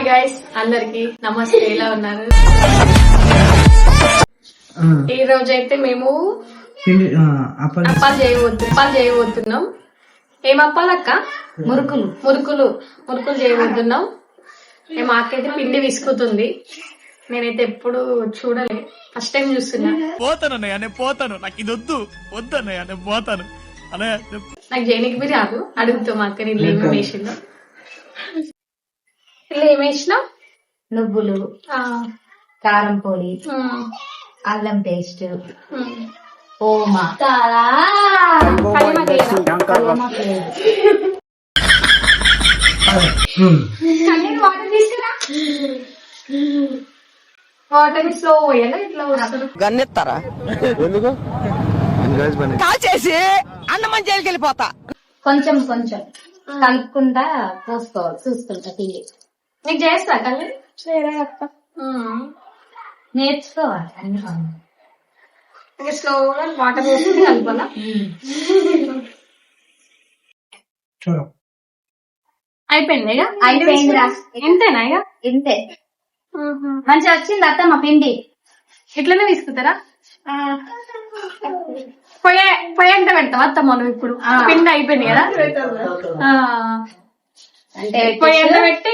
Guys, అందరికి నమస్తే. ఎలా ఉన్నారు? ఈ రోజు అయితే మేము అప్పాలు చేయబోతున్నాం. ఏం అప్పాలు అక్క? మురుకులు చేయబోతున్నాం. మాకైతే పిండి విసుకుతుంది. నేనైతే ఎప్పుడు చూడలే, ఫస్ట్ టైం చూస్తున్నా. పోతాను నాకు ఇది వద్దన్నయ్య నేను పోతాను అన్నయ్య. నాకు చేయనికి బి రాదు, అడుగుతాం మా అక్కని. ఇల్లు ఏమేమి వేసిందో, ఇల్లు ఏమేసినా, నువ్వులు, కారం పొడి, అల్లం పేస్ట్, ఓమా, వాటర్ స్లో పోయాలా ఇట్లా వస్తారు గన్నెత్తారా కాల్చేసి అన్నమంచేకి వెళ్ళిపోతా. కొంచెం కలుపుకుంటా పోసుకోవాలి, చూసుకుంటా పిండి. నీకు చేస్తా కళ్ళు నేర్చుకోవాలి అన్ని పనులు. ఇంకా స్లోగా వాటర్ పోసుకుంటే కలపాలా? అయిపోయింది ఇక? అయిపోయిందిరా. ఇంతేనా ఇక? ఇంతే. మంచిగా వచ్చింది అత్తమ్మ పిండి. ఇట్లనే తీసుకుంటారా? పొయ్యి అంటే పెడతావా అత్తమ్మ నువ్వు? ఇప్పుడు పిండి అయిపోయింది కదా, అంటే పొయ్యి ఎంత పెట్టి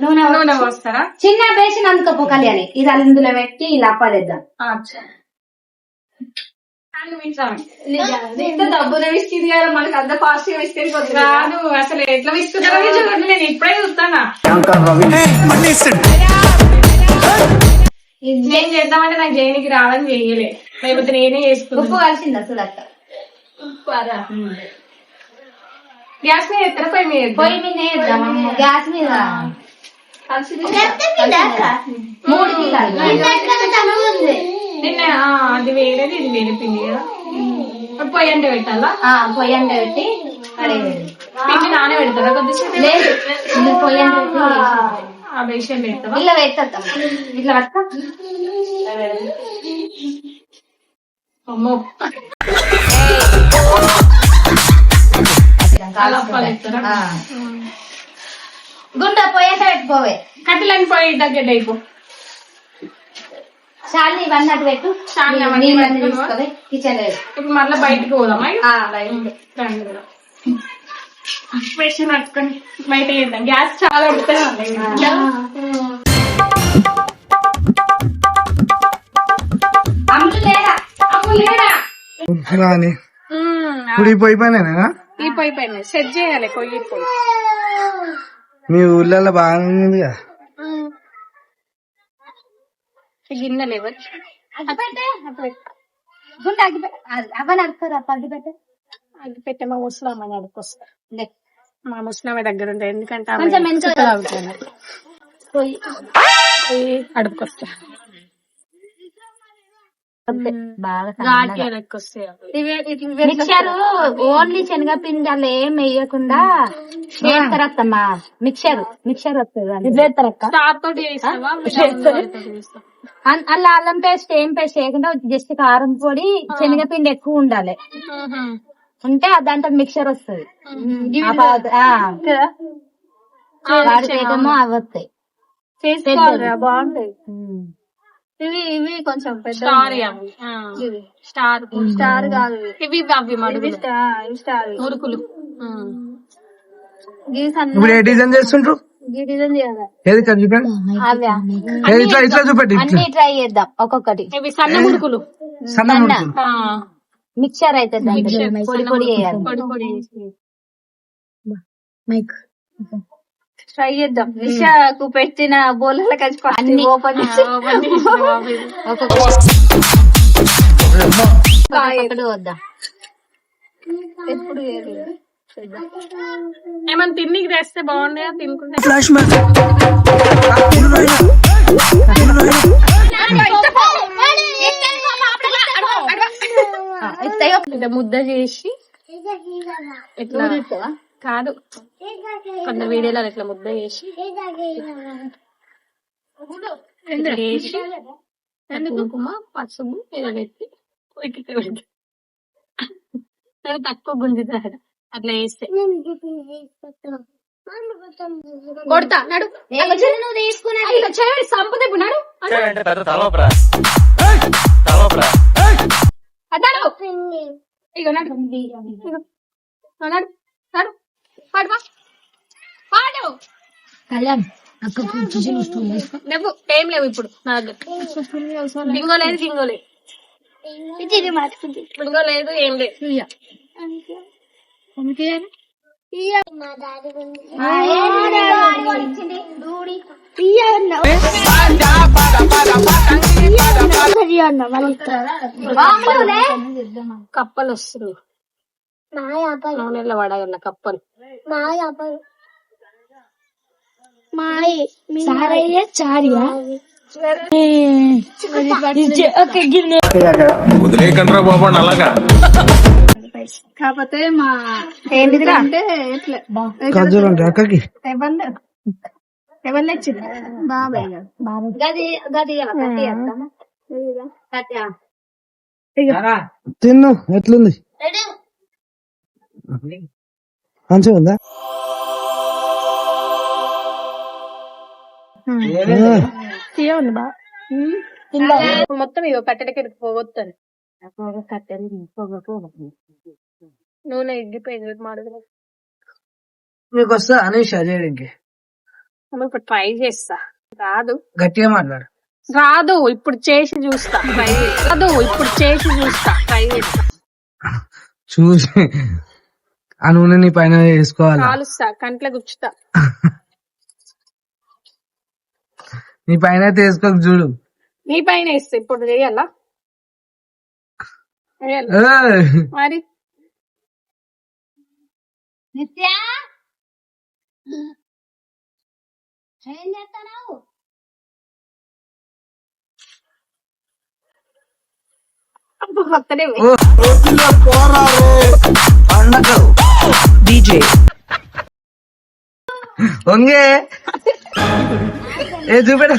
నూనె పోస్తారా? చిన్న బేసిన అందుకో కలియాలి. ఇది అందులో పెట్టి ఇలా అప్పలేద్దాం. డబ్బులు విస్తుంది కదా, మనకి అంత ఫాస్ట్ గా విస్తుంది రాదు. అసలు ఎట్లా విస్తుంటారో చూడండి, నేను ఇప్పుడే చూస్తానా. నేను చేద్దామంటే నాకు చేయనికి రాదని చెయ్యలే, లేకపోతే నేనే చేసుకున్నా. ఉప్పు కలిసిందా చూడక్క? గ్యాస్ మీద ఎత్తరా పొయ్యి మీద? పొయ్యి మీద వేద్దాం, గ్యాస్ మీద. 3 కిలోలు నిన్న అది వేరేది, ఇది వేరే పిండి కదా. పొయ్యి అంటే పెట్టాలా? పొయ్యి అంటే పెట్టి పిండి నానే పెడతారా కొద్దిసేపు? లేదు, పొయ్యి అంటే పెట్టి ఆ బేషన్ పెడతావా? ఇలా పెట్టేద్దాం. ఇట్లా పట్టుకో. అమ్మో, గుంట పొయ్యేట పెట్టుకోవే. కట్టెలని పొయ్యి దగ్గర అయిపో. చాలు ఇవన్నీ అటు పెట్టు. తీసుకోవే కిచెన్. ఇప్పుడు మళ్ళీ బయటకు పోదామా? బేషన్ పట్టుకొని బయట చేద్దాం. గ్యాస్ చాలా ఉడుతుంది. ఇప్పుడు ఈ పొయ్యి పైన ఈ పొయ్యి పైన సెట్ చేయాలి. పొయ్యి మీ ఊళ్ళలో బాగుంది కదా. గిన్నెలు ఎవరు గుంట అవన్నీ అడుకోరా? అగ్గిపెట్టే అగ్గిపెట్టే మా ముసలామని అడుకొస్తా. మా ముసలామె దగ్గర ఉంటాయి, ఎందుకంటే అడుపుకొస్తా. మిక్చర్ ఓన్లీ శనగపిండి అలా ఏం వేయకుండా చేస్తారత్తమ్మా. మిక్చర్ వస్తుంది అలా. అల్లం పేస్ట్ ఏం పేస్ట్ వేయకుండా జస్ట్ కారం పొడి, శనగపిండి ఎక్కువ ఉండాలి. ఉంటే దాంట్లో మిక్చర్ వస్తుంది. వాడికేమో అవి వస్తాయి, బాగుంటాయి. ఇవి కొంచెం స్టార్ కాదు, ఇవి అవి మురుకులు. ఇప్పుడు ఏ డిజైన్ చేస్తుంటారు? అన్ని ట్రై చేద్దాం ఒక్కొక్కటి. ఇవి సన్న మురుకులు, మిక్చర్ అయితే పొడి పొడి వేయాలి. ట్రై చేద్దాం. విశాఖకు పెట్టిన బోళ్ళ కలిసి అన్ని ఓపెన్ వద్దాం. ఎప్పుడు ఏమన్నా తిండికి తెస్తే బాగుండే తినుకుంటే. ముద్ద చేసి ఇట్లా కాదు, కొంత వీడియోలో ఇట్లా ముద్ద చేసి కుంకుమ పసుపు పెట్టి తక్కువ గుంజుతాడు అట్లా వేస్తే. కొడతా నడు నువ్వు తీసుకున్నా సంపద ఇప్పుడు నడు అతడు ఇక నడు నడు నడు పాడు పాడు కళ్యాణ్ అక్క లేవు ఏం లేవు ఇప్పుడు నా దగ్గర గింగో లేదు గింగో లేదు గింగో లేదు ఏం లేదు కప్పలు వస్తారు నూనెలో పడగల కప్పలు వదిలేకండ్రా బాబా అలాగా కాకపోతే మా ఏంటిదిరా అంటే అక్కకి ఎవరు నచ్చింది బాబాయ్ గది గది తిన్ను ఎట్లుంది మంచిగా ఉందా తీయండి బా మొత్తం ఇగో కట్టెలకి పోగొత్తాను నూనె ఎగ్గిపోయింది మాడదు మీకు వస్తా అనీష్ చేయడానికి ఇప్పుడు ట్రై చేస్తా రాదు గట్టిగా మాట్లాడు రాదు ఇప్పుడు చేసి చూస్తా ట్రై రాదు ఇప్పుడు చేసి చూస్తా ట్రై చేస్తా చూసి ఆ నూనె నీ పైన వేసుకోవాలి కాలుస్తా కంట్లో గుచ్చుతా నీ పైన అయితే వేసుకోక చూడు నీ పైన వేస్తా ఇప్పుడు చేయాలా మరి నిత్యా ఏం చేస్తున్నావు వంగే ఏ చూపెడ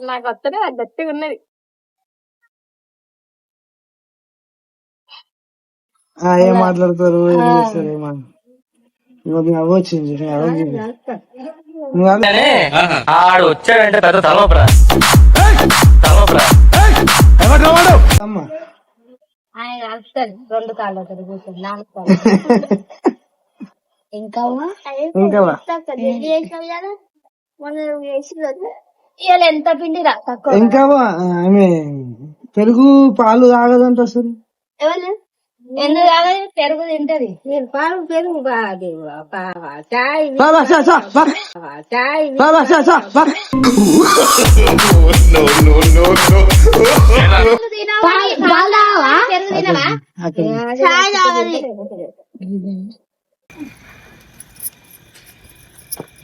నాకు వస్తనే గట్టిగా ఉన్నది ఏం మాట్లాడతారు ఏం చేస్తారు అవ్వచ్చింది ఆడు వచ్చాడంటే పెద్ద తలవపరా అమ్మా ఆయన కలుపుతాడు 2 కాళ్ళు కూర్చొని 4 కాళ్ళు ఇంకా ఇవాళ ఎంత పిండిరా తక్కువ ఇంకా ఆమె పెరుగు పాలు తాగదంట అసలు ఎవరు ఎందుకు తాగదు పెరుగు తింటది పాలు పెరుగు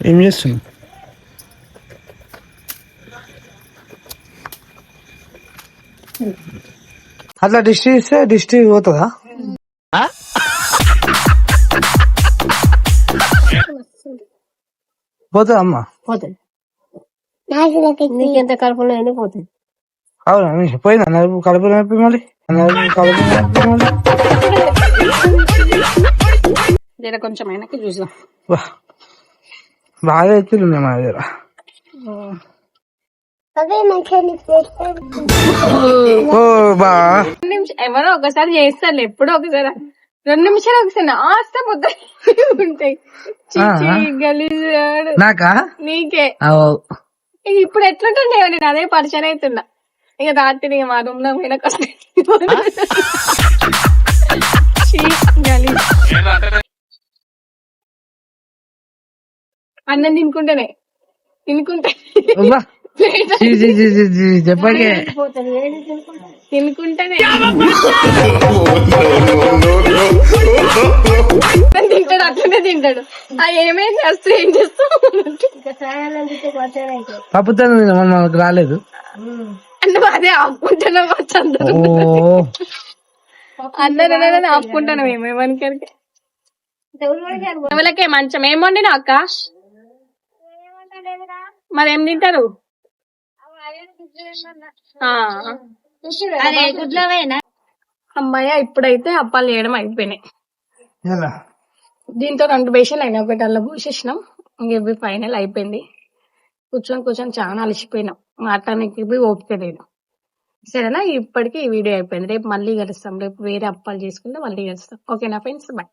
ఏం చేస్తున్నావు అట్లా డిస్ట్రిక్ట్ ఇస్తే డిస్ట్రిక్ట్ పోతుందా పోతుందా అమ్మా పోతుంది నీకెంత కడుపులో అయినా పోతుంది అవునా పోయిందా కడుపు నొప్పి మళ్ళీ కడుపు నొప్పి మళ్ళీ జర కొంచెం వెనక్కి చూసాం బాగా ఎత్తులు ఉన్నాయి మా దగ్గర ఎవరో ఒకసారి చేస్తాను ఎప్పుడో ఒకసారి 2 నిమిషాలు ఒకసారి నాస్తా ముద్ద ఉంటాయి గలీజ్ నాకా నీకే ఇప్పుడు ఎట్లుంటుండే నేను అదే పరిచయం అవుతున్నా ఇక రాత్రి ఇక మా రూమ్ లో వెనక గలీజ్ అన్నం తినుకుంటేనే చెప్పకే తినుకుంటేనే తింటాడు అట్లనే తింటాడు ఏమేం చేస్తూ ఏం చేస్తూ పప్పుతో మనకు రాలేదు నువ్వు అదే ఆపుకుంటున్నా అందరూ ఆపుకుంటాను మేము ఏమనుకరికి ఎవరికే మంచం ఏం వండినా అక్క మరేం తింటారు అమ్మాయ ఇప్పుడైతే అప్పాలు చేయడం అయిపోయినాయి ఎలా దీంతో 2 బేషన్లు అయినా ఒకటి అలా పూసేసినాం. ఇంక ఇవి ఫైనల్ అయిపోయింది. కూర్చొని చాలా అలసిపోయినాం. మాట్లాడడానికి ఇవి ఓపిక లేదు. సరేనా, ఇప్పటికి ఈ వీడియో అయిపోయింది. రేపు మళ్ళీ కలుస్తాం. రేపు వేరే అప్పాలు చేసుకుంటే మళ్ళీ కలుస్తాం. ఓకేనా ఫ్రెండ్స్, బాయ్.